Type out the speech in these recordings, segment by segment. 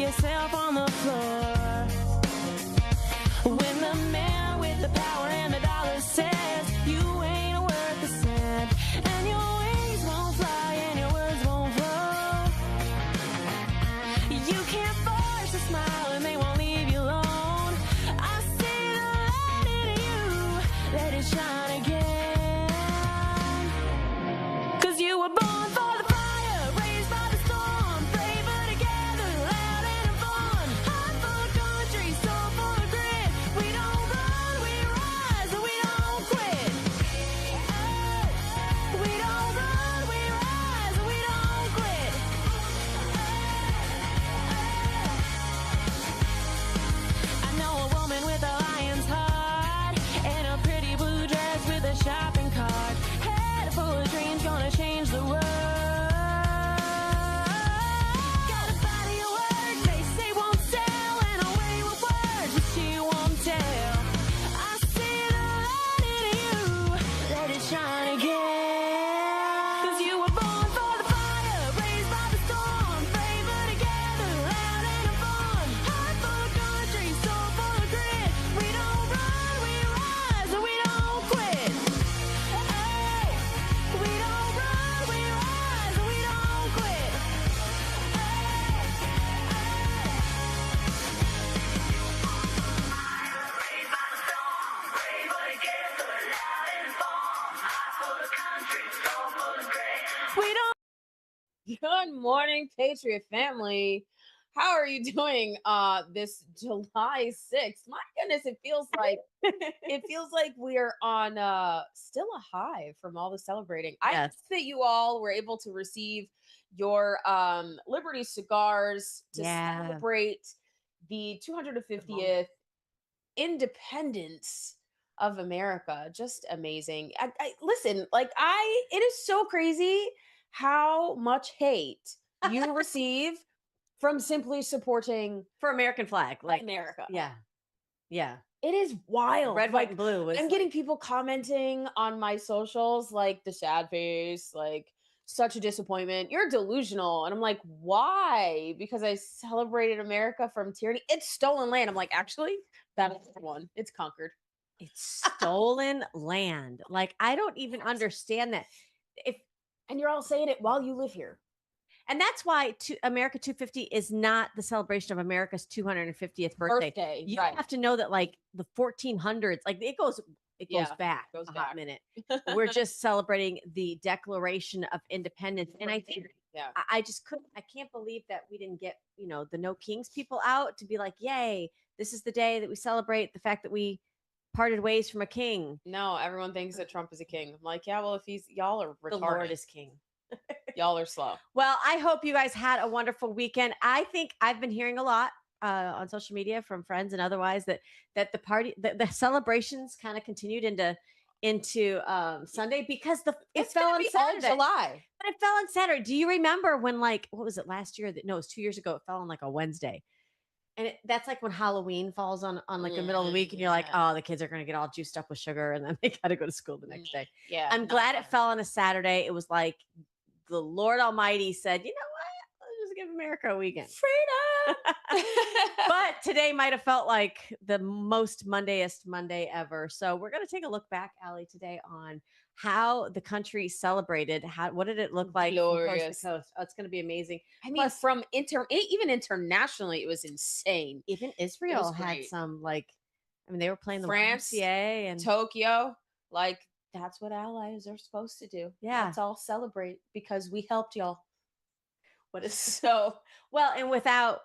yourself on the floor. When the man with the power and the dollar says you ain't worth a cent, and your wings won't fly and your words won't flow. You can't force a smile and they won't leave you alone. I see the light in you, let it shine again. 'Cause you were born for the fire, raised by the storm, braver together, loud and fun. Heart full of country, soul full of grit. We don't run, we rise, and we don't quit. Oh, we don't run, we rise, and we don't quit. I know a woman with a lion's heart and a pretty blue dress with a shopping cart. Head full of dreams, gonna change the world. Got a body of work they say won't sell, and a way with words that she won't tell. I see the light in you, let it shine again. 'Cause you were born for the fire, raised by the storm, braver together, loud and fun. Heart full of country, soul full of grit. We don't run, we rise, and we don't quit. Oh, we don't run, we rise, and we don't quit. We don't. Good morning, Patriot family. How are you doing this July 6th? My goodness, it feels like we're on still a high from all the celebrating. I hope Yes. that you all were able to receive your Liberty cigars to Yeah. celebrate the 250th independence of America. Just amazing. Listen, it is so crazy how much hate you receive from simply supporting For American flag. Like, America. yeah. Yeah. It is wild. Red, white, and blue was I'm getting people commenting on my socials like the sad face, like such a disappointment. You're delusional. And I'm like, why? Because I celebrated America from tyranny. It's stolen land. I'm like, actually, that's the one. It's conquered. it's stolen land. Like, I don't even understand that. If And you're all saying it while you live here. And that's why America 250 is not the celebration of America's 250th birthday. You right. have to know that, like, the 1400s, like, it goes Yeah, back goes a back. hot minute. We're just celebrating the Declaration of Independence. And I think Yeah. I just couldn't, I can't believe that we didn't get, the No Kings people out to be like, yay, this is the day that we celebrate the fact that we parted ways from a king. No, everyone thinks that Trump is a king. I'm like, yeah, well, if y'all are retarded. The Lord is king. Y'all are slow. Well, I hope you guys had a wonderful weekend. I think I've been hearing a lot on social media from friends and otherwise that the party, the celebrations kind of continued into Sunday because it fell on Saturday. July. But it fell on Saturday. Do you remember when, like, what was it last year? No, it was 2 years ago. It fell on like a Wednesday. And that's like when Halloween falls on like the middle of the week, and you're like, oh, the kids are going to get all juiced up with sugar, and then they got to go to school the next day. Yeah. I'm glad it fell on a Saturday. It was like the Lord Almighty said, you know what? Let's just give America a weekend. Freedom. But today might have felt like the most Mondayest Monday ever. So we're going to take a look back, Allie, today on how the country celebrated. What did it look like from coast to coast? Oh, it's going to be amazing. I mean, from even internationally, it was insane. Even Israel had some, like, I mean, they were playing the France, YMCA and Tokyo. Like, that's what allies are supposed to do. Yeah. Let's all celebrate because we helped y'all. What is so well, and without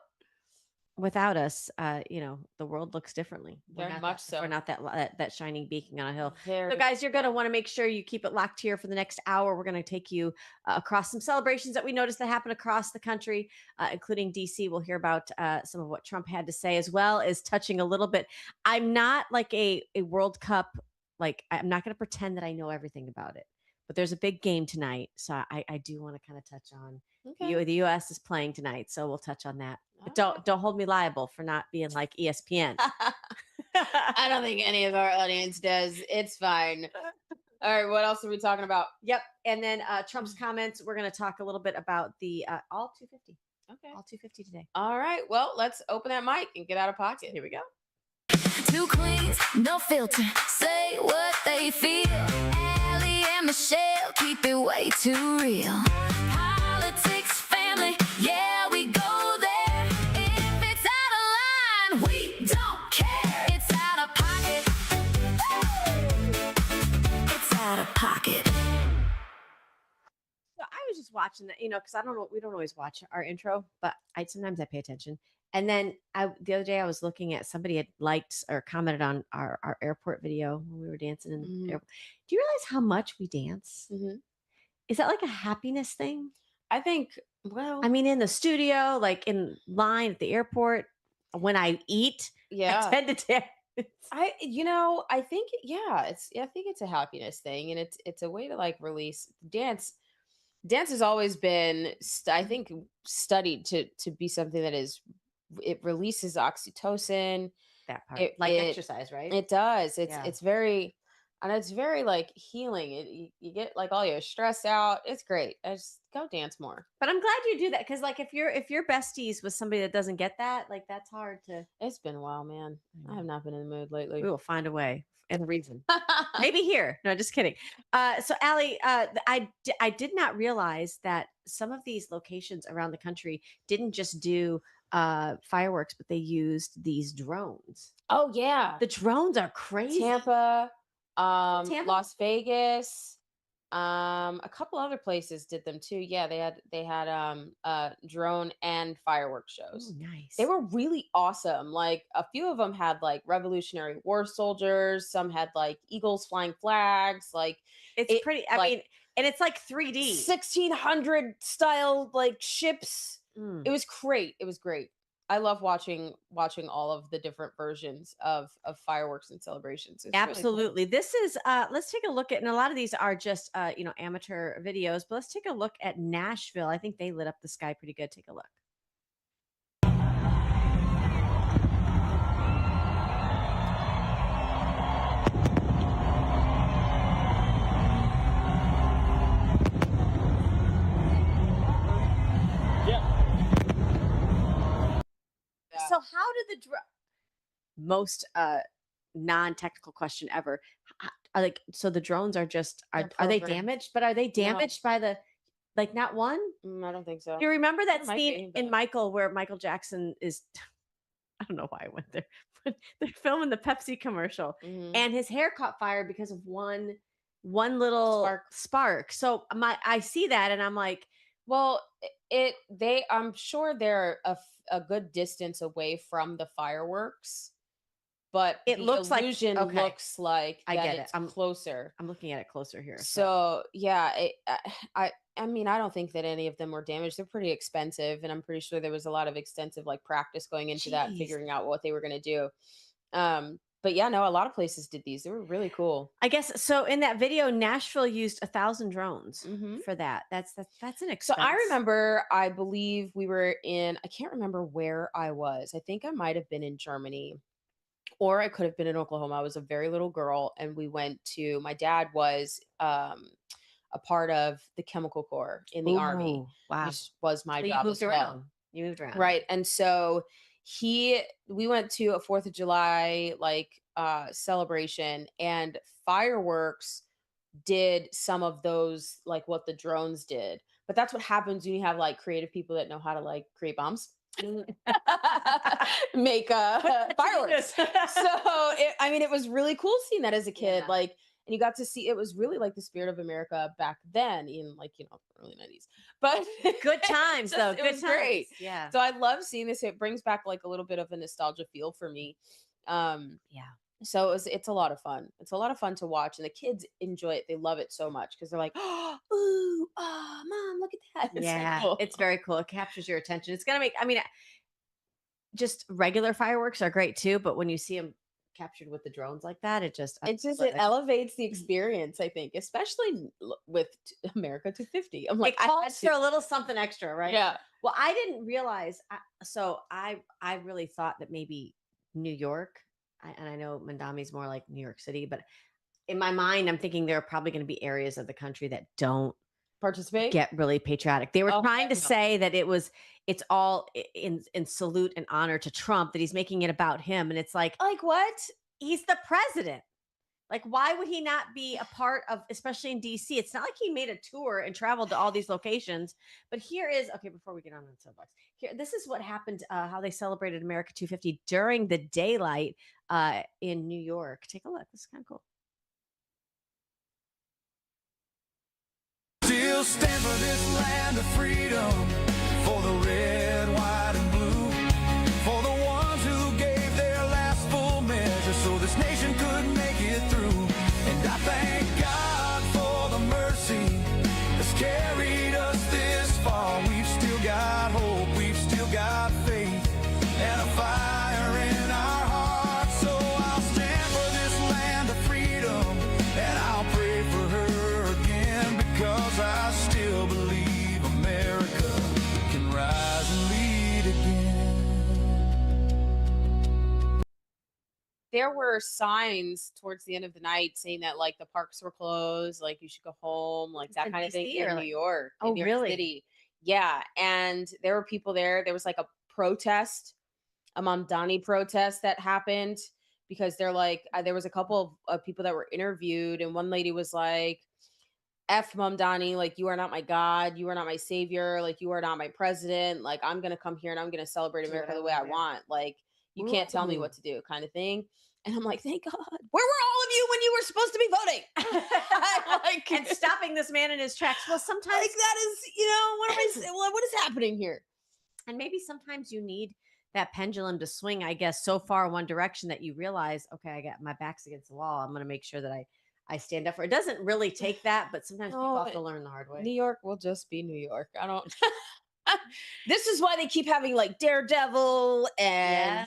us, the world looks differently. Very much so. We're not that shining beacon on a hill. Very So, guys, you're going to want to make sure you keep it locked here for the next hour. We're going to take you across some celebrations that we noticed that happen across the country, including DC. We'll hear about some of what Trump had to say, as well as touching a little bit. I'm not like a World Cup. Like, I'm not going to pretend that I know everything about it, but there's a big game tonight. So I do want to kind of touch on the U.S. is playing tonight. So we'll touch on that. But don't hold me liable for not being like ESPN. I don't think any of our audience does. It's fine. All right. What else are we talking about? Yep. And then Trump's comments. We're going to talk a little bit about the all 250. Okay. All 250 today. All right. Well, let's open that mic and get out of pocket. Here we go. Two queens, no filter, say what they feel. Allie and Michelle keep it way too real. Politics, family, yeah, we go there. If it's out of line, we don't care. It's out of pocket. It's out of pocket. So I was just watching that, because I don't know, we don't always watch our intro, but sometimes I pay attention. And then the other day I was looking at somebody had liked or commented on our airport video when we were dancing in the Mhm. airport. Do you realize how much we dance? Mhm. Is that like a happiness thing? I think, well, I mean, in the studio, like in line at the airport, when I eat, I yeah. tend to dance. I think, I think it's a happiness thing, and it's a way to like release dance. Dance has always been, I think, studied to be something that is, it releases oxytocin. That part, It like it exercise, right? it does. Yeah. It's very, and it's very like healing. You get like all your stress out. It's great. I just go dance more. But I'm glad you do that because, like, if you're besties with somebody that doesn't get that, like, that's hard to. It's been a while, man. I have not been in the mood lately. We will find a way and a reason. Maybe here. No, just kidding. So Allie, I did not realize that some of these locations around the country didn't just do fireworks, but they used these drones. Oh yeah, The drones are crazy. Tampa, Tampa? Las Vegas, a couple other places did them too. Yeah, they had drone and fireworks Oh, shows. nice. They were really awesome. Like a few of them had like Revolutionary War soldiers, some had like eagles flying flags, like It's it pretty. I like mean, and it's like 3D. 1600 style like ships. Mm. It was great. It was great. I love watching all of the different versions of fireworks and celebrations. It's really cool. Absolutely. This is let's take a look at, and a lot of these are just amateur videos, but let's take a look at Nashville. I think they lit up the sky pretty good. Take a look. Yeah. So how did the most non-technical question ever. Like, so the drones are just They're are they programmed. damaged? But are they No. damaged by the, like, not one? I don't think so. Do you remember that It might scene be, in but- Michael where Michael Jackson is I don't know why I went there. But they're filming the Pepsi commercial Mhm. and his hair caught fire because of one little spark. So I see that and I'm like, Well, I'm sure they're a good distance away from the fireworks, but It the looks like- illusion okay. looks like I that get it. it's closer. I'm looking at it closer here. So yeah, I mean, I don't think that any of them were damaged. They're pretty expensive, and I'm pretty sure there was a lot of extensive like practice going into that, Jeez. figuring out what they were going to do. But yeah, no, a lot of places did these. They were really cool. I guess so. In that video, Nashville used 1,000 drones Mhm. for that. That's an expense. So I remember, I believe we were in, I can't remember where I was. I think I might have been in Germany, or I could have been in Oklahoma. I was a very little girl, and we went to, my dad was a part of the Chemical Corps in the Army, Ooh, wow. which was my So you job moved as well. around. You moved around. Right. And so we went to a 4th of July like celebration, and fireworks did some of those, like what the drones did. But that's what happens when you have like creative people that know how to like create bombs. Make fireworks. I mean, it was really cool seeing that as a kid. Yeah. Like, and you got to see, it was really like the spirit of America back then in like, early 90s. But Good times, though. it Good was times. great. Yeah. So I love seeing this. It brings back like a little bit of a nostalgia feel for me. Yeah. So it's a lot of fun. It's a lot of fun to watch, and the kids enjoy it. They love it so much because they're like, "Oh, ooh, oh, mom, look at that!" It's so Yeah. cool. It's very cool. It captures your attention. It's gonna make. I mean, just regular fireworks are great too, but when you see them captured with the drones like that, it just it elevates the experience. I think, especially with America 250. I'm like, it calls for a little something extra, right? Yeah. Well, I didn't realize. So I really thought that maybe New York, and I know Mandami's more like New York City, but in my mind, I'm thinking there are probably going to be areas of the country that don't participate? get really patriotic. They were Oh, trying to heck no. say that it's all in salute and honor to Trump, that he's making it about him. And it's like, Like what? he's the president. Like, why would he not be a part of, especially in DC? It's not like he made a tour and traveled to all these locations. But here is, okay, before we get on the soapbox, here, this is what happened, how they celebrated America 250 during the daylight in New York. Take a look. This is kind of cool. Still stand for this land of freedom, for the red, white, and blue, for the ones who gave their last full measure so this nation could make it through. And I thank God for the mercy that's carried us this far. We've still got hope, we've still got faith, and a fire in our hearts. So I'll stand for this land of freedom, and I'll pray for her again, because I still believe America can rise and lead again. There were signs towards the end of the night saying that like the parks were closed, like you should go home, like that In kind of thing DC or in like- New York, Oh, in New York really? City. Yeah, and there were people there. There was like a protest, a Mamdani protest that happened because they're like there was a couple of people that were interviewed, and one lady was like, F Mamdani, like you are not my God, you are not my savior, like you are not my president. Like I'm gonna come here and I'm gonna celebrate Do America what I the way I want, yeah. want. Like you can't tell me Ooh. what to do, kind of thing. And I'm like, thank God. Where were all of you when you were supposed to be voting? Like, And stopping this man in his tracks. Well, sometimes, like that is, what am I saying? What is happening here? and maybe sometimes you need that pendulum to swing, I guess, so far one direction that you realize, okay, I got my back's against the wall. I'm going to make sure that I stand up for it. It doesn't really take that, but sometimes people No, have to learn the hard way. New York will just be New York. I don't. This is why they keep having like Daredevil and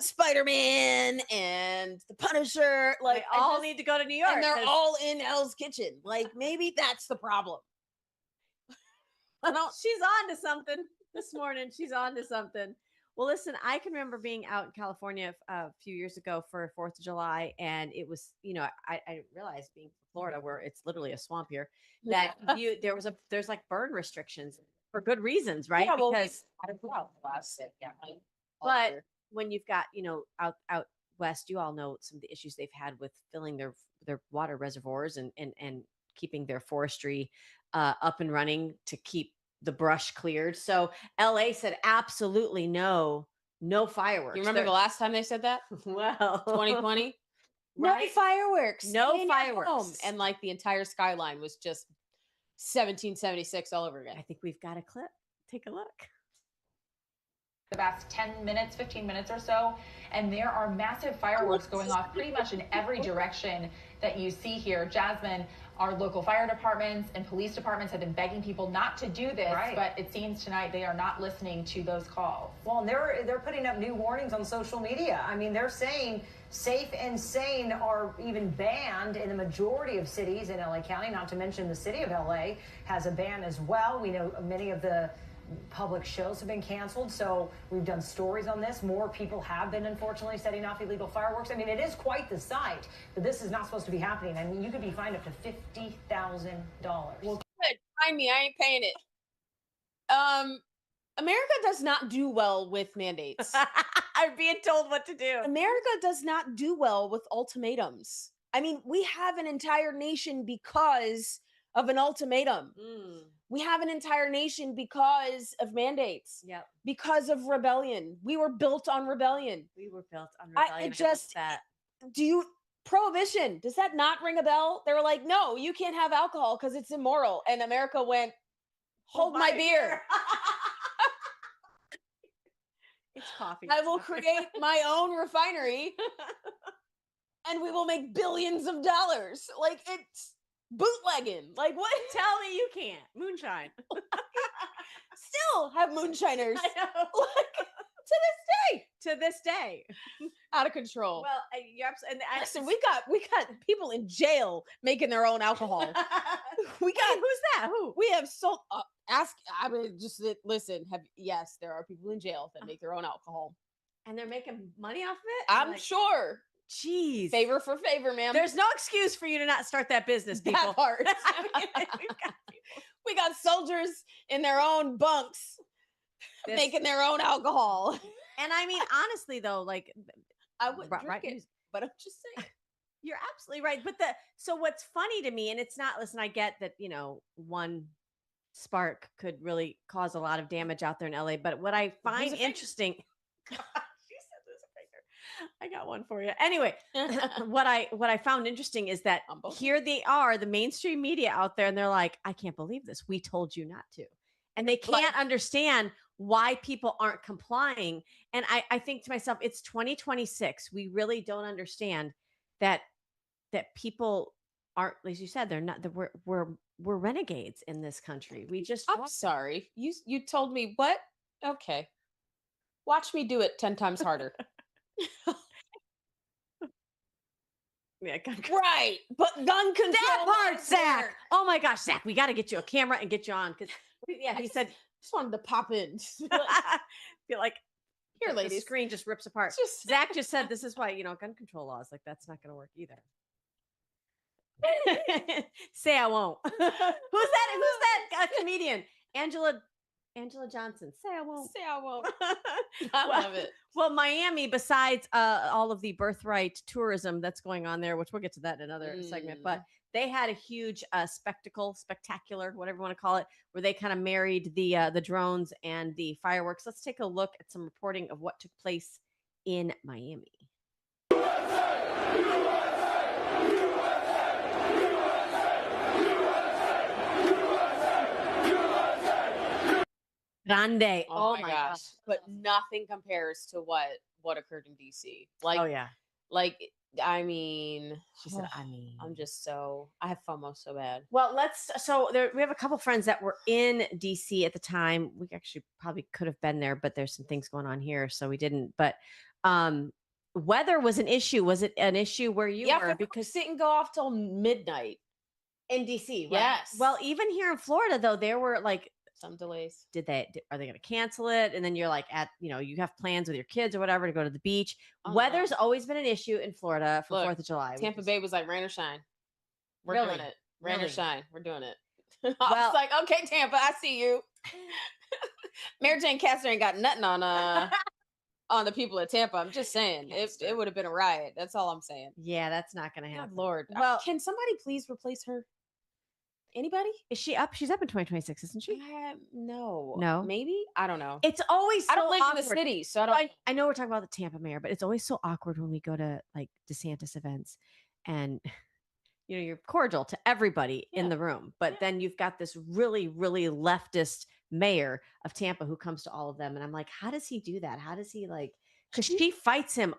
Spider-Man and the Punisher. Like, Like they all I just- need to go to New York. and they're 'cause all in Hell's Kitchen. Like maybe that's the problem. I don't. she's on to something this morning. She's on to something. Well, listen, I can remember being out in California a few years ago for 4th of July. And it was, I didn't realize, being from Florida, where it's literally a swamp here, that there's like burn restrictions for good reasons, right? Yeah, well, Because but But when you've got, out west, you all know some of the issues they've had with filling their water reservoirs and keeping their forestry up and running to keep the brush cleared. So LA said absolutely no fireworks. you remember the last time they said that? well 2020. right? No fireworks. No Stay at fireworks. home. And like the entire skyline was just 1776 all over I again. think we've got a clip. Take a look. The past 10 minutes, 15 minutes or so, and there are massive fireworks going off pretty much in every direction that you see here. Jasmine, our local fire departments and police departments have been begging people not to do this, Right. but it seems tonight they are not listening to those calls. Well, and they're putting up new warnings on social media. I mean, they're saying safe and sane are even banned in the majority of cities in LA County, not to mention the city of LA has a ban as well. We know many of the public shows have been canceled, so we've done stories on this. More people have been, unfortunately, setting off illegal fireworks. I mean, it is quite the sight, but this is not supposed to be happening. I mean, you could be fined up to $50,000. Well, good. Find me. I ain't paying it. America does not do well with mandates. I'm being told what to do. America does not do well with ultimatums. I mean, we have an entire nation because of an ultimatum. We have an entire nation because of mandates, Yep. because of rebellion. We were built on rebellion. We were built on I- rebellion. it just- that. Prohibition, does that not ring a bell? They were like, no, you can't have alcohol because it's immoral. And America went, hold my beer. It's coffee. I will create my own refinery and we will make billions of dollars. Like it's bootlegging. Like what? Tell me you can't. Moonshine. Still have moonshiners I know. like, to this day. To this day. Out of control. Well, you're absolutely. Listen, we got people in jail making their own alcohol. We got Who's that? Who? we have so listen. Yes, there are people in jail that make their own alcohol. And they're making money off of it? I'm sure. Jeez. Favor for favor, ma'am. There's no excuse for you to not start that business, people. that part. I mean, we've got We got soldiers in their own bunks This- making their own alcohol. And I mean, honestly, though, like, I wouldn't Right- drink right it, news. but I'm just saying. you're absolutely right. But so what's funny to me, and it's not, listen, I get that, one spark could really cause a lot of damage out there in LA. But what I find finger. interesting, she said lose a finger. I got one for you. Anyway, what I found interesting is that On both here they are, the mainstream media out there, and they're like, I can't believe this. We told you not to. And they can't understand why people aren't complying. And I think to myself, it's 2026. We really don't understand that people aren't, as you said, they're not, that we're renegades in this country. We just I'm sorry. You told me what? Okay. Watch me do it 10 times harder. yeah, gun control. Right. But gun control. That part, is Zach. where- Oh my gosh, Zach, we got to get you a camera and get you on because yeah, he said Just wanted to pop in. feel like Here, the ladies. screen just rips apart. Just Zach just said this is why gun control laws, like, that's not going to work either. Say I won't. Who's that comedian? Angela Johnson. Say I won't. say I won't. I Well- love it. Well, Miami, besides all of the birthright tourism that's going on there, which we'll get to that in another segment, but they had a huge spectacular, whatever you want to call it, where they kind of married the drones and the fireworks. Let's take a look at some reporting of what took place in Miami. Grande. Oh my gosh. But nothing compares to what occurred in DC. Like, Oh yeah. like, I mean, She said, I mean. I'm just so, I have FOMO so bad. Well, we have a couple friends that were in DC at the time. We actually probably could have been there, but there's some things going on here, so we didn't. But weather was an issue. Was it an issue where you were? Because Because didn't go off till midnight. in DC, right? Yes. Well, even here in Florida, though, there were like, Some delays. are they going to cancel it? And then you're like you have plans with your kids or whatever to go to the beach. Oh, Weather's no. always been an issue in Florida for Look, 4th of July. Tampa Bay was like, rain or shine. We're Really? doing it. Rain Really? or shine. We're doing it. I Well- was like, okay, Tampa, I see you. Mary Jane Castor ain't got nothing on on the people of Tampa. I'm just saying. It would have been a riot. That's all I'm saying. Yeah, that's not going to God happen. Lord. Well- Can somebody please replace her? Anybody? Is she up? She's up in 2026, isn't she? No. No? Maybe? I don't know. It's always I so don't live awkward. in the city, so I don't. I know we're talking about the Tampa mayor, but it's always so awkward when we go to like DeSantis events and you're cordial to everybody in Yeah. the room, but Yeah. then you've got this really, really leftist mayor of Tampa who comes to all of them. And I'm like, how does he do that? How does he because she fights him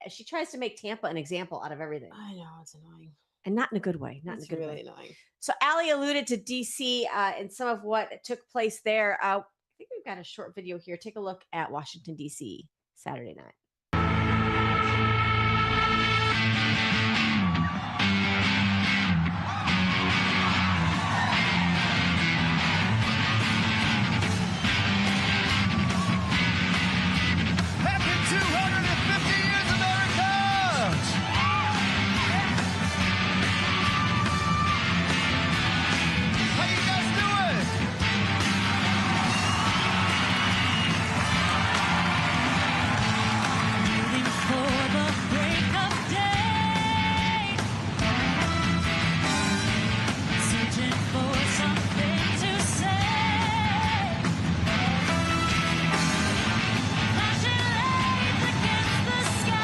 she tries to make Tampa an example out of everything I know, it's annoying. and not in a good way, not It's in a good really way. annoying. So Allie alluded to DC and some of what took place there. I think we've got a short video here. Take a look at Washington, DC, Saturday night. Happy 250 years, America! How you guys doing? Waiting for the break of day. Searching for something to say. Flashing lights against the sky.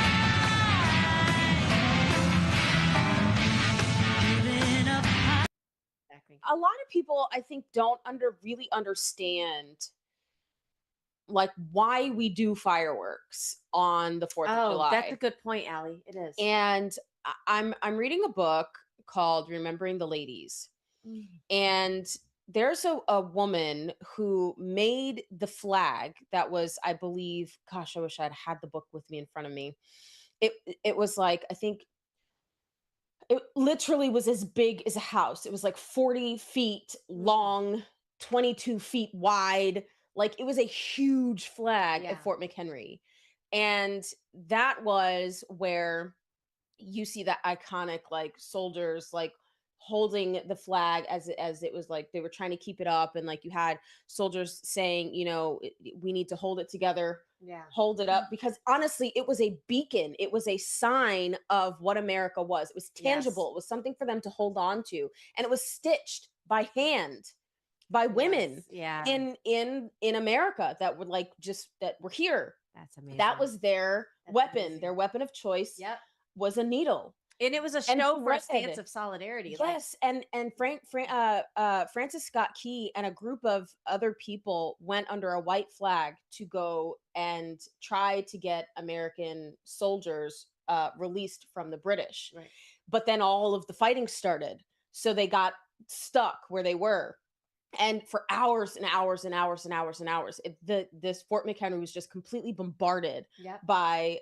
Giving up. A lot of people, I think, don't really understand like why we do fireworks on the 4th of Oh, July. that's a good point, Allie. It is. And I'm reading a book called Remembering the Ladies. And there's a woman who made the flag that was, I believe, gosh, I wish I'd had the book with me in front of me. It was like, I think it literally was as big as a house. It was like 40 feet long, 22 feet wide. Like, it was a huge flag Yeah. at Fort McHenry. And that was where you see that iconic, like, soldiers like holding the flag as it was like they were trying to keep it up, and like you had soldiers saying, we need to hold it together, Yeah. hold it up, because honestly it was a beacon, it was a sign of what America was. It was tangible, Yes. it was something for them to hold on to, and it was stitched by hand by women Yes. Yeah. in America that were like just that were here. That's amazing. That was their That's weapon. amazing. Their weapon of choice Yep. was a needle. And it was a And show for a thread. stance of solidarity. Yes, and Francis Scott Key and a group of other people went under a white flag to go and try to get American soldiers released from the British. Right. But then all of the fighting started, so they got stuck where they were. And for hours and hours and hours and hours and hours, this Fort McHenry was just completely bombarded Yep. by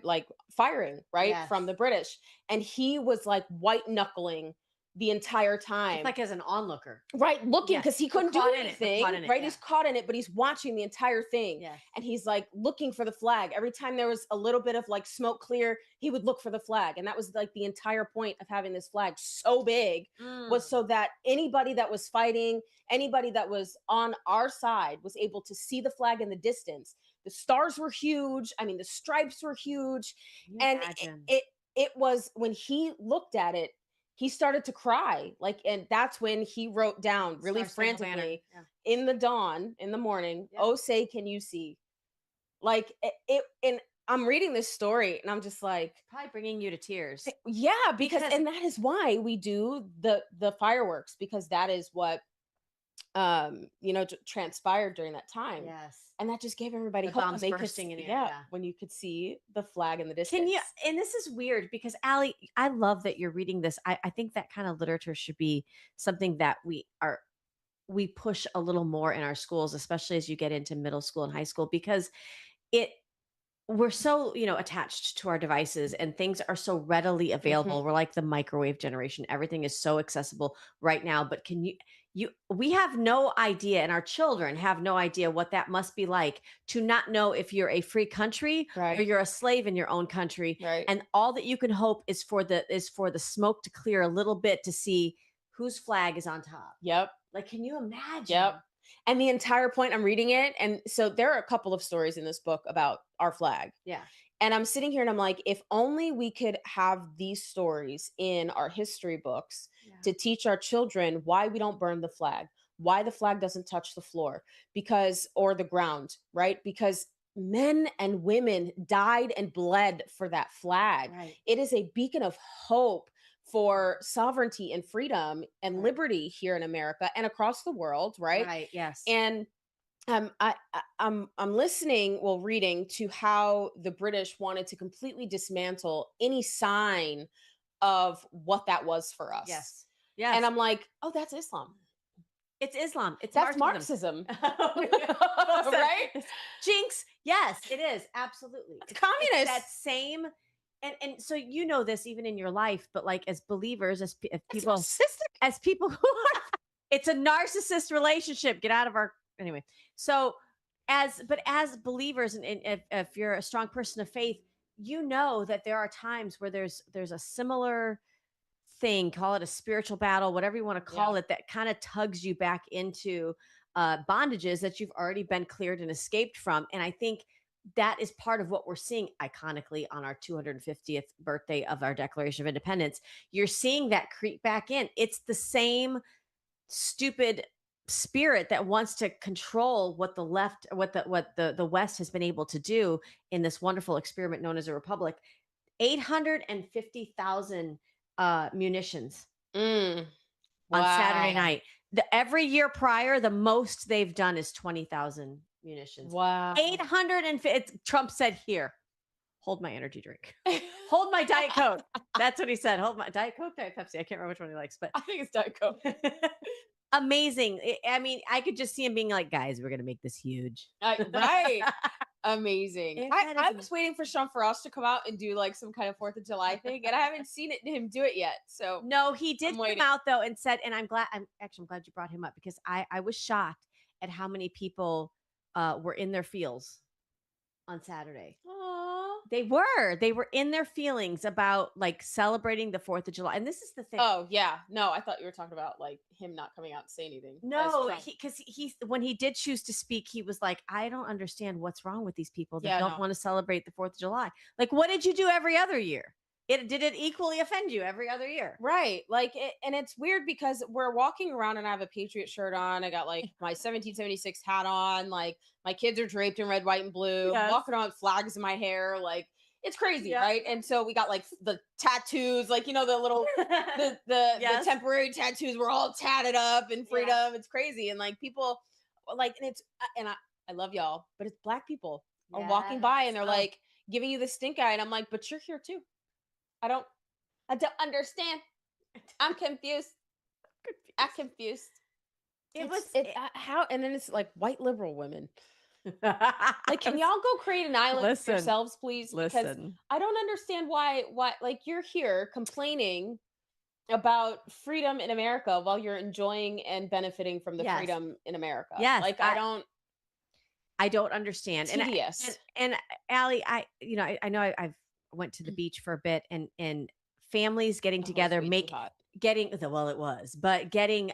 like firing, right, Yes. from the British. And he was like white knuckling the entire time, It's like as an onlooker. right, looking, Yes, because he but couldn't do caught in it, but anything, caught in it, right? yeah. He's caught in it, but he's watching the entire thing. Yes. And he's like looking for the flag. Every time there was a little bit of like smoke clear, he would look for the flag. And that was like the entire point of having this flag so big, was so that anybody that was fighting, anybody that was on our side was able to see the flag in the distance. The stars were huge. I mean, the stripes were huge. Can you And imagine? it was, when he looked at it, he started to cry, like, and that's when he wrote down really Star-Spangled Banner. frantically, Yeah. in the dawn, in the morning, Yeah. "Oh, say, can you see?" Like it, and I'm reading this story and I'm just like, Probably bringing you to tears. yeah, because Because- and that is why we do the fireworks, because that is what transpired during that time. Yes. And that just gave everybody The hope. bombs They could bursting in see, the air, yeah. when you could see the flag in the distance. Can you, and this is weird because Allie, I love that you're reading this. I think that kind of literature should be something that we push a little more in our schools, especially as you get into middle school and high school, because we're so, attached to our devices and things are so readily available. We're like the microwave generation. Everything is so accessible right now. But we have no idea, and our children have no idea what that must be like to not know if you're a free country or Right. you're a slave in your own country. Right. And all that you can hope is for the smoke to clear a little bit to see whose flag is on top. Yep. Like, can you imagine? Yep. And the entire point, I'm reading it. And so there are a couple of stories in this book about our flag. Yeah. And I'm sitting here and I'm like, if only we could have these stories in our history books to teach our children why we don't burn the flag, why the flag doesn't touch the floor, or the ground, right? Because men and women died and bled for that flag. Right. It is a beacon of hope for sovereignty and freedom and Right. liberty here in America and across the world, right? Right. Yes. And I'm listening, well, reading to how the British wanted to completely dismantle any sign of what that was for us. yes. Yes. And I'm like, oh, that's Islam. it's Islam. It's That's Marxism. Marxism. Well said. Right? Jinx. Yes, it is. Absolutely. It's communist. That same, and so you know this even in your life, but like as believers, as It's people, narcissistic. as people who are, it's a narcissist relationship. Get out of our, anyway. So as believers, and if you're a strong person of faith, you know that there are times where there's a similar thing, call it a spiritual battle, whatever you want to call it, that kind of tugs you back into bondages that you've already been cleared and escaped from. And I think that is part of what we're seeing iconically on our 250th birthday of our Declaration of Independence. You're seeing that creep back in. It's the same stupid spirit that wants to control what the left, what the West has been able to do in this wonderful experiment known as a republic. 850,000 munitions on Saturday Wow. night. Every year prior, the most they've done is 20,000 munitions. Wow. 850. Trump said, "Here, hold my energy drink, hold my Diet Coke." That's what he said. Hold my Diet Coke, Diet Pepsi. I can't remember which one he likes, but I think it's Diet Coke. amazing. I mean, I could just see him being like, "Guys, we're gonna make this huge." Right. Amazing. It I kinda- was waiting for Sean Frost to come out and do like some kind of 4th of July thing, and I haven't seen him do it yet. So No, he did I'm come waiting. out though and said, and I'm glad you brought him up, because I was shocked at how many people were in their fields on Saturday. Aw. They were in their feelings about like celebrating the 4th of July. And this is the thing. Oh yeah, no, I thought you were talking about like him not coming out to say anything. as No, Trump. because he when he did choose to speak, he was like, I don't understand what's wrong with these people that Yeah, don't no. want to celebrate the 4th of July. Like, what did you do every other year? Did it equally offend you every other year? Right. Like, and it's weird because we're walking around and I have a Patriot shirt on. I got like my 1776 hat on. Like, my kids are draped in red, white, and blue. I'm Yes. walking around with flags in my hair. Like, it's crazy, Yeah. right? And so we got like the tattoos, like, you know, the little, the Yes. temporary tattoos. We're all tatted up in freedom. It's crazy. And like people, like, and it's, and I love y'all, but it's black people are walking by and they're Yes. like giving you the stink eye. And I'm like, but you're here too. I don't understand. I'm confused. I'm confused. How, and then it's like white liberal women. Like, can y'all go create an island Listen, for yourselves, please? Because Listen. I don't understand why like you're here complaining about freedom in America while you're enjoying and benefiting from the Yes. freedom in America. Yes, Like I don't understand. tedious. And Allie, I know I've went to the beach for a bit and families getting Oh, it's together, way too hot. getting it was, but getting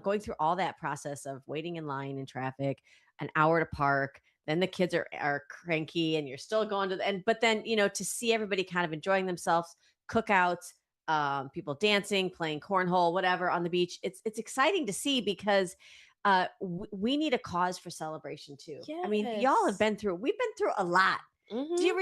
going through all that process of waiting in line in traffic, an hour to park, then the kids are cranky and you're still going to but then to see everybody kind of enjoying themselves, cookouts, people dancing, playing cornhole, whatever on the beach. It's exciting to see because we need a cause for celebration too. I mean, y'all have Yes. we've been through a lot. Mhm. Do you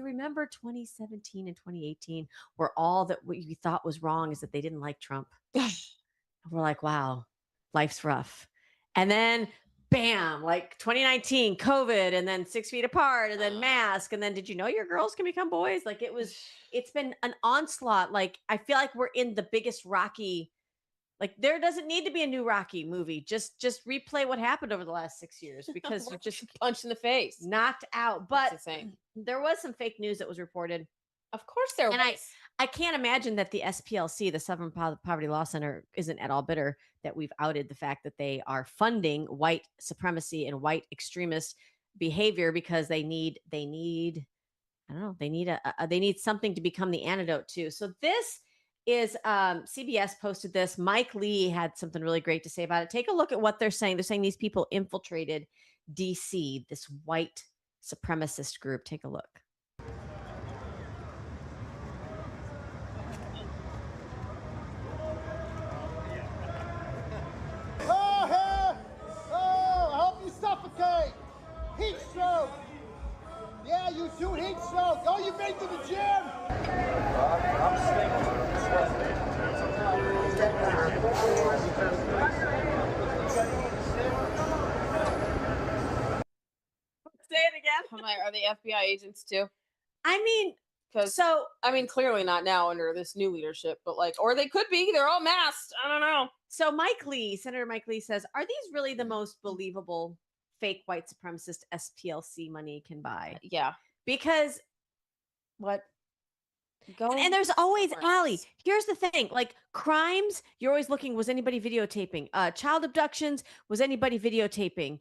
remember 2017 and 2018 where all that what you thought was wrong is that they didn't like Trump? We're like, wow, life's rough. And then bam, like 2019, COVID, and then 6 feet apart, and then mask, and then did you know your girls can become boys? Like it's been an onslaught. Like I feel like we're in the biggest Rocky. Like there doesn't need to be a new Rocky movie. Just replay what happened over the last 6 years because you're just punched in the face. knocked out. That's But insane. there was some fake news that was reported. Of course there And was. I can't imagine that the SPLC, the Southern Poverty Law Center, isn't at all bitter that we've outed the fact that they are funding white supremacy and white extremist behavior because they need I don't know, they need something to become the antidote to. So this is CBS posted this. Mike Lee had something really great to say about it. Take a look at what they're saying. They're saying these people infiltrated DC, this white supremacist group. Take a look. Oh, I hope you suffocate. Heat stroke. Yeah, you do heat stroke. Oh, you've been to the gym. Say it again. I'm like, are they FBI agents too? I mean, Because so I mean, clearly not now under this new leadership, but like, or they could be. They're all masked. I don't know. So Senator Mike Lee says, are these really the most believable fake white supremacist SPLC money can buy? Yeah. Because What? Go. and there's always somewhere Allie. else. Here's the thing: like crimes, you're always looking. Was anybody videotaping? Child abductions, was anybody videotaping?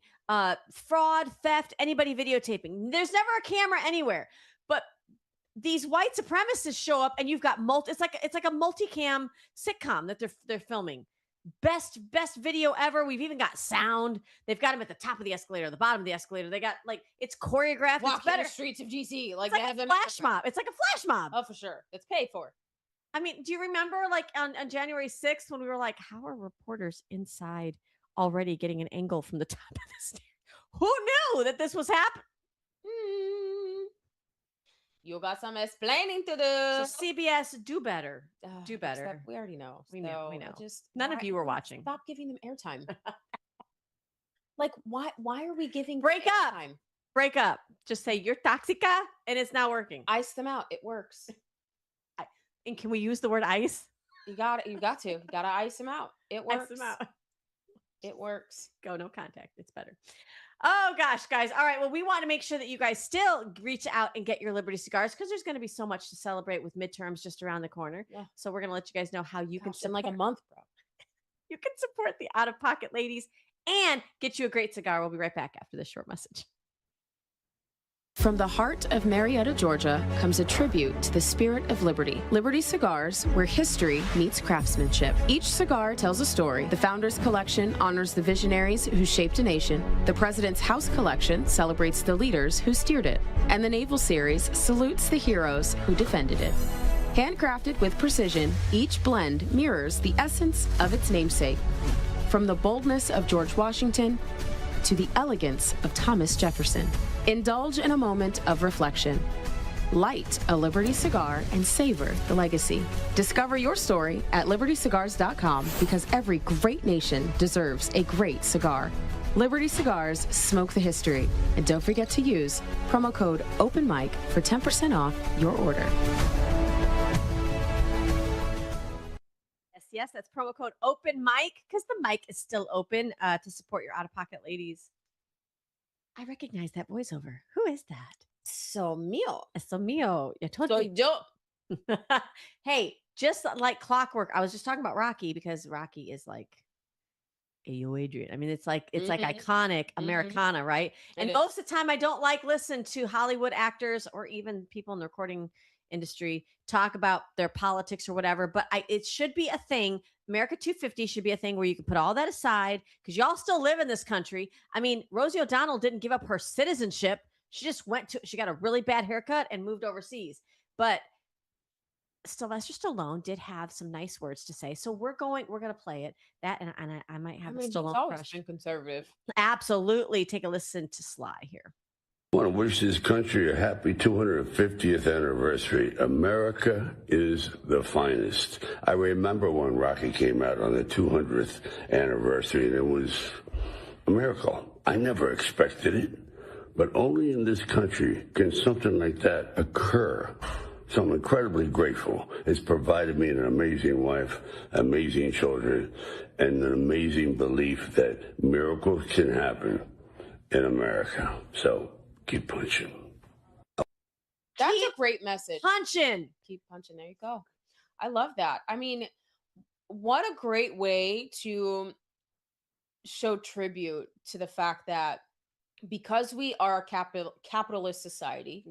Fraud, theft, anybody videotaping? There's never a camera anywhere. But these white supremacists show up, and you've got It's like a multicam sitcom that they're filming. Best video ever. We've even got sound. They've got them at the top of the escalator, the bottom of the escalator. They got like it's choreographed. Walking It's better. the streets of DC. Like, It's they like have a them. flash mob. It's like a flash mob. Oh, for sure. It's paid for. I mean, do you remember like on January 6th when we were like, how are reporters inside already getting an angle from the top of the stairs? Who knew that this was happening? You got some explaining to do. So CBS, do better. Do Except better. we already know. We know, we So know. Just None of you were watching. Stop giving them airtime. Like, why are we giving Break up. airtime? Break up. Just say you're toxica and it's not working. Ice them out. It works. And can we use the word ice? You got it. You gotta ice them out. It works. Ice them out. It works. Go no contact. It's better. Oh gosh, guys. All right. Well, we want to make sure that you guys still reach out and get your Liberty cigars because there's going to be so much to celebrate with midterms just around the corner. Yeah. So we're going to let you guys know how you can Gosh, in like a support- month, bro. You can support the out of pocket ladies and get you a great cigar. We'll be right back after this short message. From the heart of Marietta, Georgia, comes a tribute to the spirit of liberty. Liberty Cigars, where history meets craftsmanship. Each cigar tells a story. The Founders Collection honors the visionaries who shaped a nation. The President's House Collection celebrates the leaders who steered it. And the Naval Series salutes the heroes who defended it. Handcrafted with precision, each blend mirrors the essence of its namesake. From the boldness of George Washington to the elegance of Thomas Jefferson. Indulge in a moment of reflection. Light a Liberty cigar and savor the legacy. Discover your story at libertycigars.com because every great nation deserves a great cigar. Liberty Cigars, smoke the history. And don't forget to use promo code OPENMIC for 10% off your order. Yes, that's promo code Open Mic because the mic is still open to support your out of pocket ladies. I recognize that voiceover. Who is that? So mío. So mío. I told Soy you. yo. Hey, just like clockwork. I was just talking about Rocky because Rocky is like, hey, yo, Adrian. I mean, it's like iconic Americana, right? And most of the time, I don't like listen to Hollywood actors or even people in the recording industry talk about their politics or whatever. But it should be a thing. America 250 should be a thing where you can put all that aside because y'all still live in this country. I mean, Rosie O'Donnell didn't give up her citizenship. She just she got a really bad haircut and moved overseas. But Sylvester Stallone did have some nice words to say. So we're going to play it. That and I might have a Stallone he's always crush. been conservative. Absolutely. Take a listen to Sly here. I want to wish this country a happy 250th anniversary. America is the finest. I remember when Rocky came out on the 200th anniversary, and it was a miracle. I never expected it, but only in this country can something like that occur. So I'm incredibly grateful. It's provided me an amazing wife, amazing children, and an amazing belief that miracles can happen in America. So keep punching. That's a great message. Punching. Keep punching. There you go. I love that. I mean, what a great way to show tribute to the fact that because we are a capitalist society,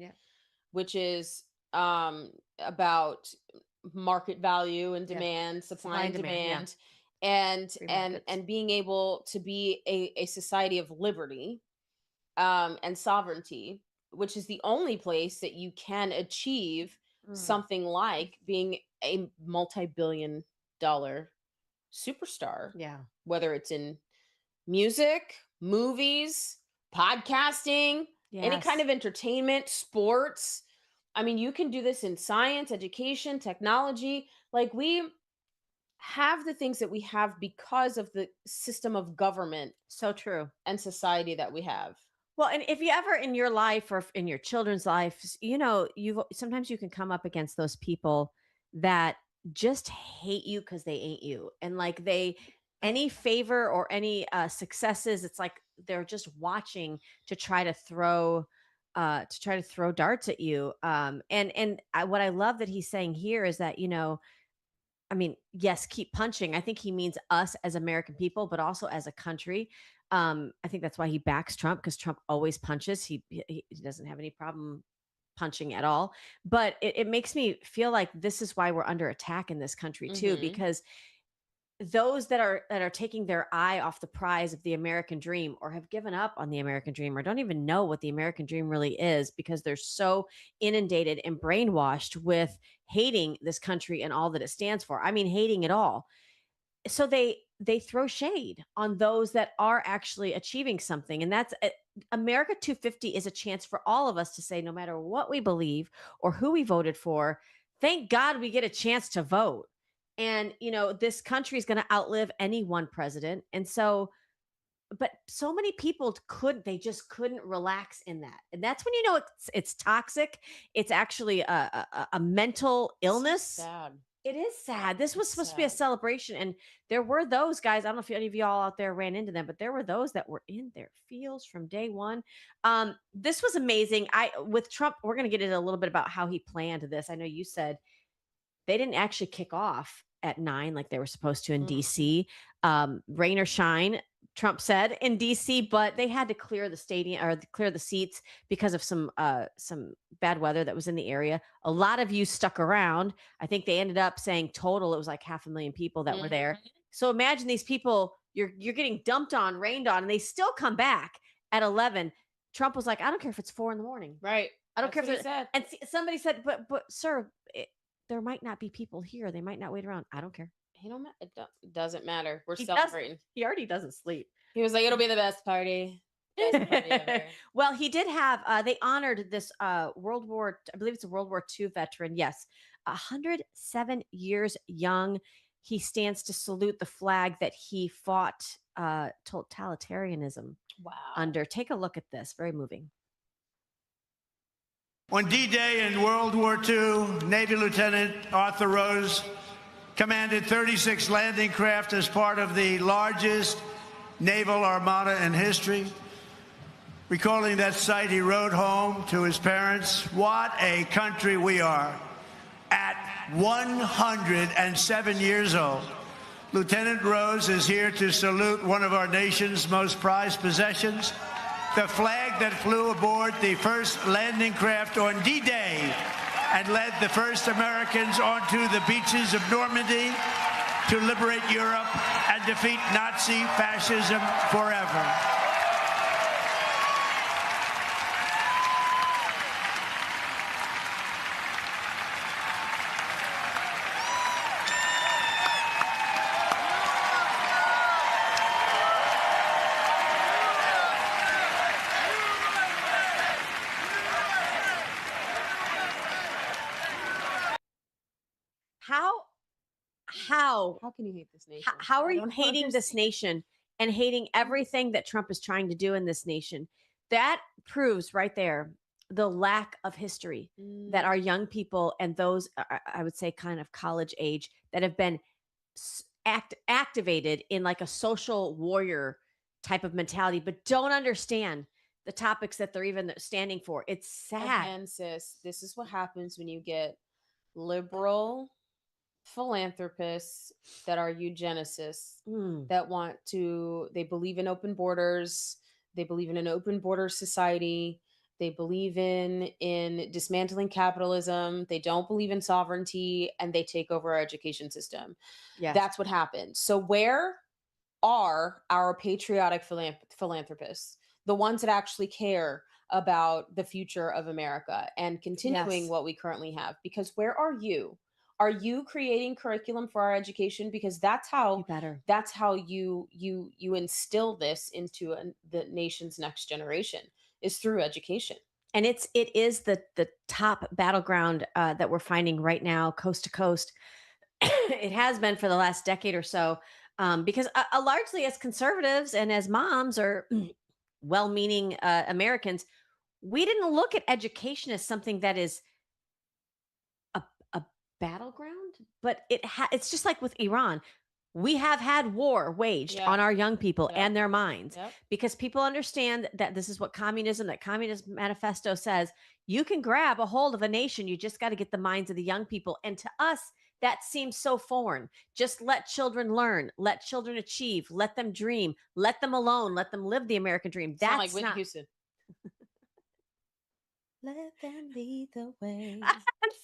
which is about market value and demand, supply and demand, and being able to be a society of liberty and sovereignty, which is the only place that you can achieve something like being a multi-billion-dollar superstar. Yeah. Whether it's in music, movies, podcasting, any kind of entertainment, sports. I mean, you can do this in science, education, technology. Like we have the things that we have because of the system of government. So true. And society that we have. Well, and if you ever in your life or in your children's life, you know, sometimes you can come up against those people that just hate you because they ain't you. And like any favor or any successes, it's like they're just watching to try to throw darts at you. What I love that he's saying here is that, you know, I mean, yes, keep punching. I think he means us as American people, but also as a country. I think that's why he backs Trump because Trump always punches. He doesn't have any problem punching at all. But it makes me feel like this is why we're under attack in this country too, because those that are taking their eye off the prize of the American dream or have given up on the American dream or don't even know what the American dream really is because they're so inundated and brainwashed with hating this country and all that it stands for. I mean, hating it all. So they throw shade on those that are actually achieving something. And that's America 250 is a chance for all of us to say, no matter what we believe or who we voted for, thank God we get a chance to vote. And, you know, this country is going to outlive any one president. And so, but so many people they just couldn't relax in that. And that's when, you know, it's toxic. It's actually a mental illness. Sad. It is sad. This was supposed to be a celebration. And there were those guys, I don't know if any of y'all out there ran into them, but there were those that were in their feels from day one. This was amazing. With Trump, we're going to get into a little bit about how he planned this. I know you said they didn't actually kick off at 9 like they were supposed to in DC. Rain or shine, Trump said in DC, but they had to clear the stadium or clear the seats because of some bad weather that was in the area. A lot of you stuck around. I think they ended up saying total it was like 500,000 people that were there. So imagine these people you're getting dumped on, rained on, and they still come back at 11. Trump was like, I don't care if it's 4 a.m. Right. I don't care if he it's said. And somebody said, but sir, there might not be people here. They might not wait around. I don't care. It doesn't matter. We're He celebrating. He already doesn't sleep. He was like, it'll be the best party. Best party ever. Well, he did have, they honored this I believe it's a World War II veteran. Yes. 107 years young. He stands to salute the flag that he fought totalitarianism under. Take a look at this. Very moving. On D-Day in World War II, Navy Lieutenant Arthur Rose commanded 36 landing craft as part of the largest naval armada in history. Recalling that sight, he wrote home to his parents, "What a country we are." At 107 years old, Lieutenant Rose is here to salute one of our nation's most prized possessions, the flag that flew aboard the first landing craft on D-Day and led the first Americans onto the beaches of Normandy to liberate Europe and defeat Nazi fascism forever. How can you hate this nation? How are you hating this nation and hating everything that Trump is trying to do in this nation? That proves right there the lack of history that our young people and those, I would say, kind of college age that have been activated in like a social warrior type of mentality, but don't understand the topics that they're even standing for. It's sad. And sis, this is what happens when you get liberal philanthropists that are eugenicists that they believe in open borders, they believe in an open border society, they believe in dismantling capitalism, they don't believe in sovereignty, and they take over our education system. Yes. That's what happens. So where are our patriotic philanthropists, the ones that actually care about the future of America and continuing what we currently have? Because where are you? Are you creating curriculum for our education? Because that's how you instill this into the nation's next generation, is through education. And it is the top battleground that we're finding right now, coast to coast. It has been for the last decade or so, because largely as conservatives and as moms or well-meaning Americans, we didn't look at education as something that is battleground, but it's just like with Iran. We have had war waged on our young people and their minds because people understand that this is what that Communist Manifesto says. You can grab a hold of a nation. You just got to get the minds of the young people. And to us, that seems so foreign. Just let children learn, let children achieve, let them dream, let them alone, let them live the American dream. That's like Whitney Houston. Let them lead the way.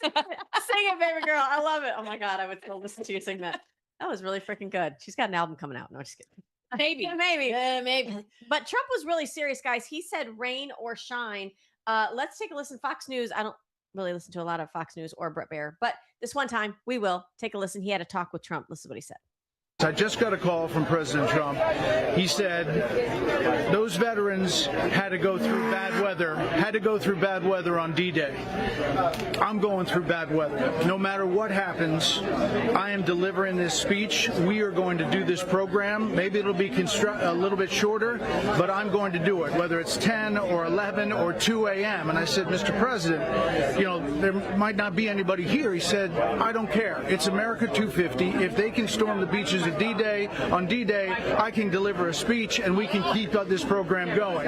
Sing it, baby girl. I love it. Oh my God, I would still listen to you sing that. That was really freaking good. She's got an album coming out. No, just kidding. Maybe. Maybe. But Trump was really serious, guys. He said rain or shine. Let's take a listen. Fox News. I don't really listen to a lot of Fox News or Brett Baier, but this one time we will take a listen. He had a talk with Trump. Listen to what he said. I just got a call from President Trump. He said those veterans had to go through bad weather on D-Day. I'm going through bad weather. No matter what happens, I am delivering this speech. We are going to do this program. Maybe it'll be a little bit shorter, but I'm going to do it, whether it's 10 or 11 or 2 a.m. And I said, Mr. President, there might not be anybody here. He said, I don't care. It's America 250. If they can storm the beaches to D-Day. On D-Day, I can deliver a speech and we can keep this program going.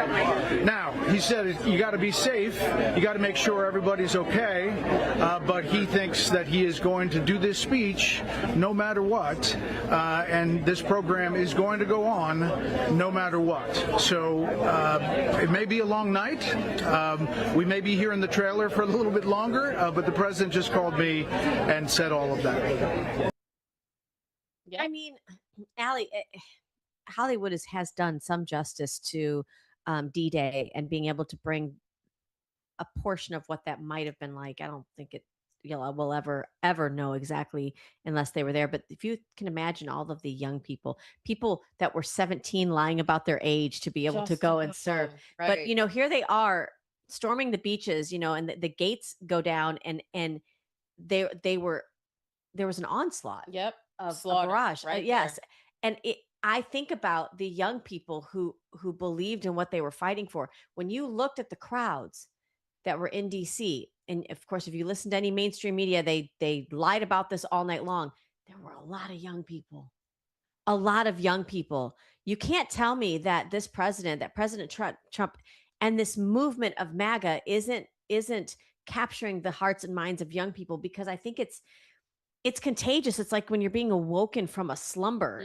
Now, he said you got to be safe. You got to make sure everybody's okay. But he thinks that he is going to do this speech no matter what. And this program is going to go on no matter what. So it may be a long night. We may be here in the trailer for a little bit longer, but the president just called me and said all of that. I mean, Allie, Hollywood has done some justice to D-Day and being able to bring a portion of what that might have been like. I don't think we'll ever know exactly unless they were there. But if you can imagine all of the young people that were 17 lying about their age to be able to Just go and serve. But right. here they are storming the beaches, and the gates go down and there was an onslaught Yep. of a Slaughter barrage. right Yes. there. And I think about the young people who believed in what they were fighting for. When you looked at the crowds that were in DC, and of course, if you listen to any mainstream media, they lied about this all night long. There were a lot of young people. A lot of young people. You can't tell me that President Trump and this movement of MAGA isn't capturing the hearts and minds of young people, because I think it's contagious. It's like when you're being awoken from a slumber.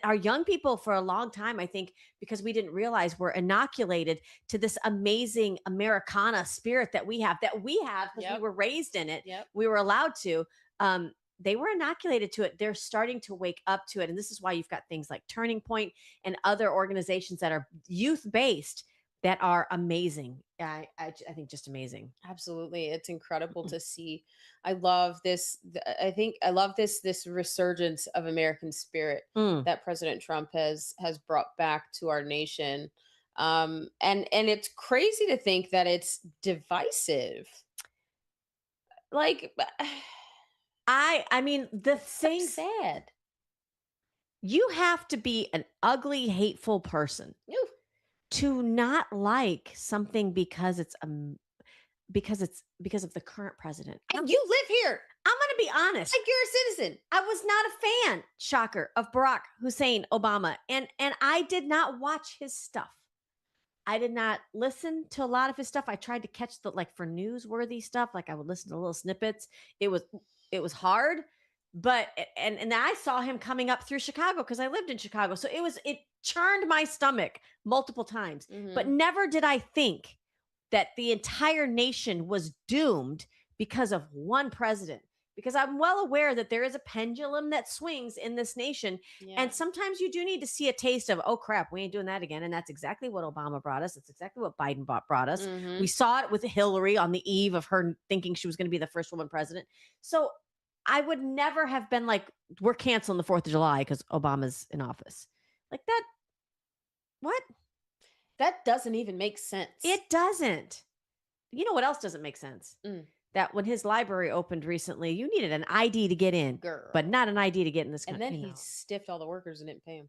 Our young people for a long time, I think, because we didn't realize, were inoculated to this amazing Americana spirit that we have because we were raised in it. Yep. We were allowed to. They were inoculated to it. They're starting to wake up to it. And this is why you've got things like Turning Point and other organizations that are youth-based that are amazing. I think just amazing. Absolutely. It's incredible to see. I love this. I love this resurgence of American spirit that President Trump has brought back to our nation. And it's crazy to think that it's divisive. Like I mean, the thing, sad. you have to be an ugly, hateful person Ooh. to not like something because of the current president. And you live here. I'm going to be honest. Like you're a citizen. I was not a fan, shocker, of Barack Hussein Obama, and I did not watch his stuff. I did not listen to a lot of his stuff. I tried to catch for newsworthy stuff. Like I would listen to little snippets. It was hard, but and then I saw him coming up through Chicago because I lived in Chicago. So it churned my stomach multiple times, but never did I think that the entire nation was doomed because of one president. Because I'm well aware that there is a pendulum that swings in this nation. Yeah. And sometimes you do need to see a taste of, oh crap, we ain't doing that again. And that's exactly what Obama brought us. That's exactly what Biden brought us. We saw it with Hillary on the eve of her thinking she was going to be the first woman president. So I would never have been like, we're canceling the 4th of July because Obama's in office. Like that. What? That doesn't even make sense. It doesn't. You know what else doesn't make sense? That when his library opened recently, you needed an ID to get in, Girl. but not an ID to get in this And country. then he stiffed all the workers and didn't pay them.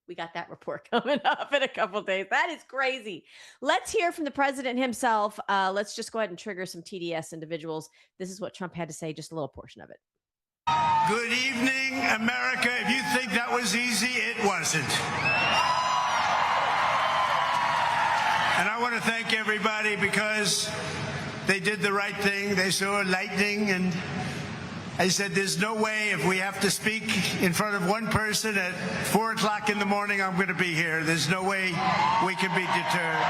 We got that report coming up in a couple of days. That is crazy. Let's hear from the president himself. Let's just go ahead and trigger some TDS individuals. This is what Trump had to say, just a little portion of it. Good evening, America. If you think that was easy, it wasn't. And I want to thank everybody because they did the right thing. They saw lightning, and I said, there's no way if we have to speak in front of one person at 4 o'clock in the morning, I'm going to be here. There's no way we can be deterred.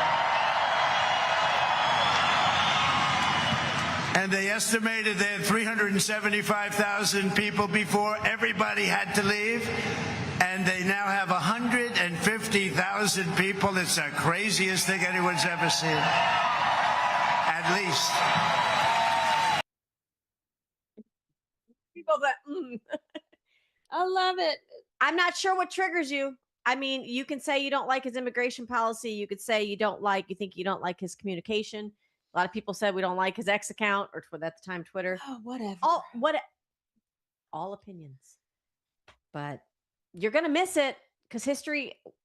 And they estimated they had 375,000 people before everybody had to leave. And they now have 150,000 people. It's the craziest thing anyone's ever seen. At least. People that, I love it. I'm not sure what triggers you. I mean, you can say you don't like his immigration policy. You could say you think you don't like his communication. A lot of people said we don't like his X account, or at the time, Twitter. Oh, whatever. All opinions. But you're going to miss it because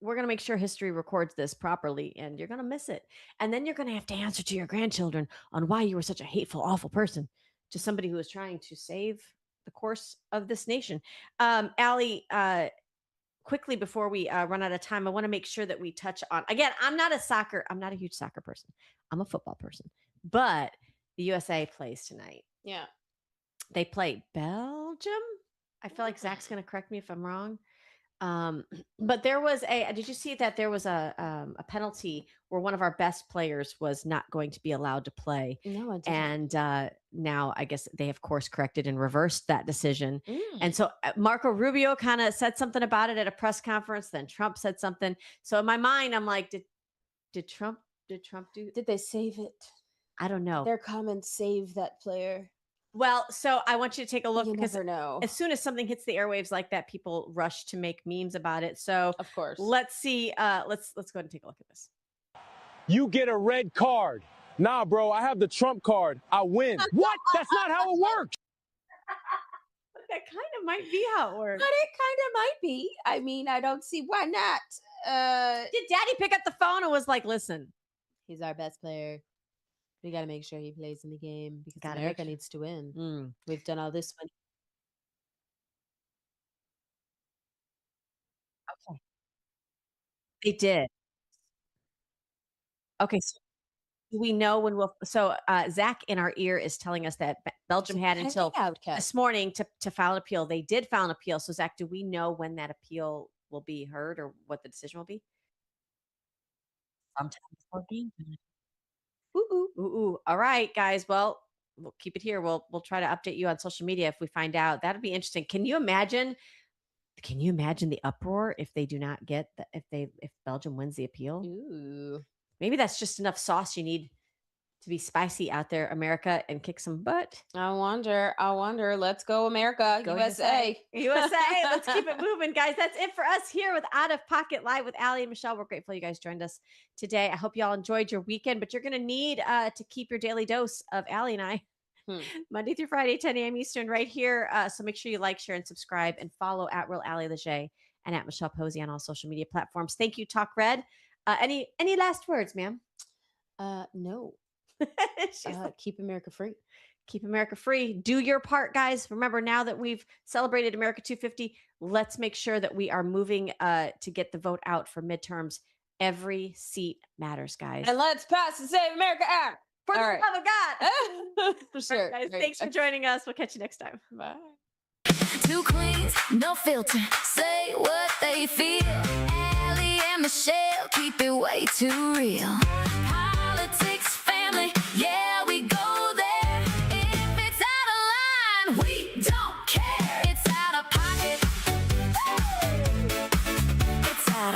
we're going to make sure history records this properly, and you're going to miss it. And then you're going to have to answer to your grandchildren on why you were such a hateful, awful person to somebody who was trying to save the course of this nation. Allie, quickly before we run out of time, I want to make sure that we touch on, again, I'm not a huge soccer person. I'm a football person, but the USA plays tonight. Yeah. They play Belgium. I feel like Zach's going to correct me if I'm wrong. But there was did you see that there was a penalty where one of our best players was not going to be allowed to play? No, I didn't. And now I guess they have course corrected and reversed that decision. Mm. And so Marco Rubio kind of said something about it at a press conference. Then Trump said something. So in my mind, I'm like, did Trump do? Did they save it? I don't know. Their comments save that player. Well, so I want you to take a look You because never know. as soon as something hits the airwaves like that, people rush to make memes about it. So Of course. let's see. Let's go ahead and take a look at this. You get a red card. Nah, bro, I have the Trump card. I win. What? That's not how it works. That kind of might be how it works. But it kind of might be. I mean, I don't see why not. Did Daddy pick up the phone and was like, "Listen, He's our best player. We got to make sure he plays in the game because Gotta America make sure. needs to win. Mm. We've done all this one. Okay. They did." Okay, so do we know when we'll? So Zach in our ear is telling us that Belgium had until this morning to file an appeal. They did file an appeal. So Zach, do we know when that appeal will be heard or what the decision will be? Sometime before game time. Ooh. All right, guys. Well, we'll keep it here. We'll try to update you on social media if we find out. That'd be interesting. Can you imagine the uproar if they do not get if Belgium wins the appeal? Ooh. Maybe that's just enough sauce you need to be spicy out there, America, and kick some butt. I wonder. Let's go, America. Go USA. USA. Let's keep it moving, guys. That's it for us here with Out of Pocket Live with Allie and Michelle. We're grateful you guys joined us today. I hope you all enjoyed your weekend, but you're going to need to keep your daily dose of Allie and I Monday through Friday, 10 a.m. Eastern, right here. So make sure you like, share, and subscribe, and follow at Real Allie Leger and at Michelle Posey on all social media platforms. Thank you, Talk Red. Any last words, ma'am? No. Keep America free. Keep America free. Do your part, guys. Remember, now that we've celebrated America 250, let's make sure that we are moving to get the vote out for midterms. Every seat matters, guys. And let's pass and save America out. For the All right. love of God. For sure. Guys, thanks for joining us. We'll catch you next time. Bye. Two queens, no filter. Say what they feel. Allie and Michelle keep it way too real.